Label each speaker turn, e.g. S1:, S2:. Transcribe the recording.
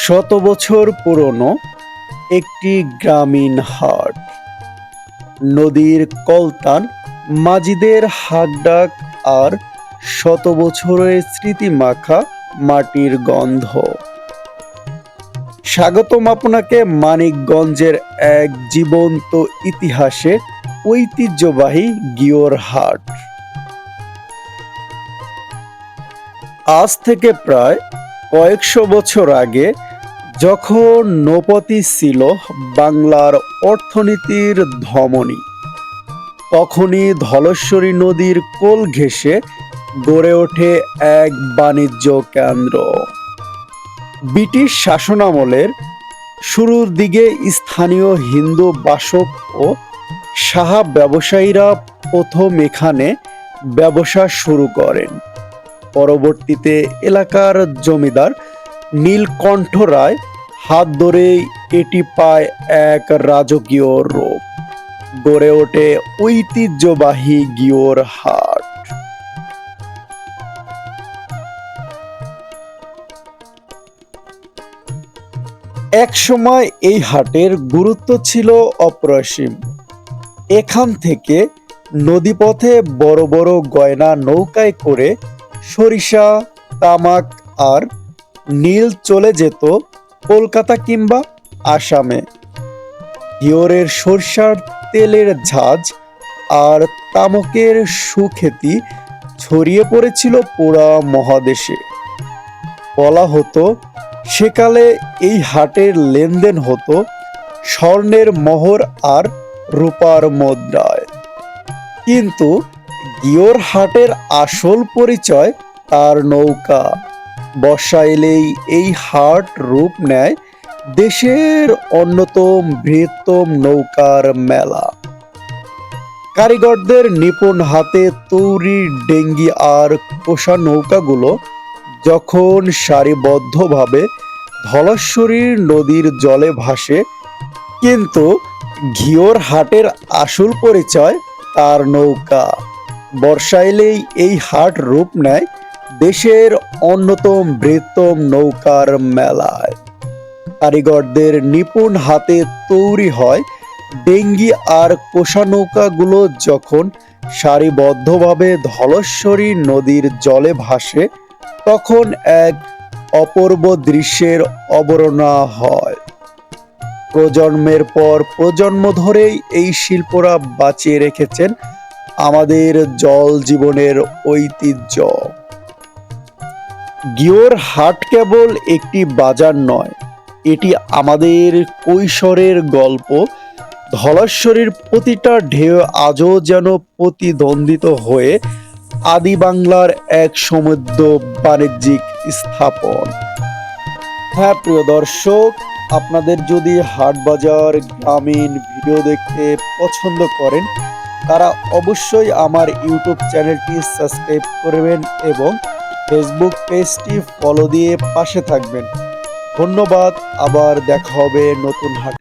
S1: শত বছর পুরনো একটি গ্রামীণ হাট। নদীর কলতান, মাঝিদের হাকডাক আর শত বছরের স্মৃতিমাখা মাটির গন্ধ। স্বাগতম আপনাকে মানিকগঞ্জের এক জীবন্ত ইতিহাসে ঐতিহ্যবাহী গিওর হাট। আজ থেকে প্রায় কয়েকশো বছর আগে, যখন নৌপতি ছিল বাংলার অর্থনীতির ধমনী, তখনই ধলেশ্বরী নদীর কোল ঘেঁষে গড়ে ওঠে এক বাণিজ্য কেন্দ্র। ব্রিটিশ শাসনামলের শুরুর দিকে স্থানীয় হিন্দু বাসক ও সাহা ব্যবসায়ীরা প্রথম এখানে ব্যবসা শুরু করেন। পরবর্তীতে এলাকার জমিদার নীলকণ্ঠ রায় হাত ধরেই এটি পায় এক রাজকীয় রূপ। গড়ে ওঠে ঐতিহ্যবাহী গিওর হাট। একসময় এই হাটের গুরুত্ব ছিল অপরিসীম। এখান থেকে নদীপথে বড় বড় গয়না নৌকায় করে সরিষা, তামাক আর নীল চলে যেত কলকাতা কিংবা আসামে। গিওরের সরষার তেলের ঝাঁজ আর তামাকের সুখ্যাতি ছড়িয়ে পড়েছিল পুরা মহাদেশে। বলা হতো সেকালে এই হাটের লেনদেন হতো স্বর্ণের মোহর আর রূপার মুদ্রায়। কিন্তু গিওর হাটের আসল পরিচয় তার নৌকা। বর্ষা এলেই এই হাট রূপ নেয় দেশের অন্যতম বৃহত্তম নৌকার মেলা। কারিগরদের নিপুণ হাতে তৈরি ডেঙ্গি আর কোষা নৌকাগুলো যখন সারিবদ্ধভাবে ধলেশ্বরী নদীর জলে ভাসে, কিন্তু গিওর হাটের আসল পরিচয় তার নৌকা। বর্ষা এলেই এই হাট রূপ নেয় দেশের অন্যতম বৃহত্তম নৌকার মেলায়। কারিগরদের নিপুণ হাতে তৈরি হয় ডেঙ্গি আর কোষা নৌকাগুলো যখন সারিবদ্ধভাবে ধলেশ্বরী নদীর জলে ভাসে, তখন এক অপূর্ব দৃশ্যের অবতারণা হয়। প্রজন্মের পর প্রজন্ম ধরেই এই শিল্পরা বাঁচিয়ে রেখেছেন আমাদের জল জীবনের ঐতিহ্য। গিওর হাট কেবল একটি বাজার নয়, এটি আমাদের কৈশোরের গল্প। ধলেশ্বরীর প্রতিটা ঢেউ আজও যেন প্রতিদ্বন্দ্বিত হয়ে আদি বাংলার এক সমৃদ্ধ বাণিজ্যিক স্থাপন। হ্যাঁ প্রিয় দর্শক, আপনাদের যদি হাট বাজার গ্রামীণ ভিডিও দেখতে পছন্দ করেন, তারা অবশ্যই আমার ইউটিউব চ্যানেলটি সাবস্ক্রাইব করবেন এবং ফেসবুক পেজটি ফলো দিয়ে পাশে থাকবেন। ধন্যবাদ। আবার দেখা হবে নতুন হাট।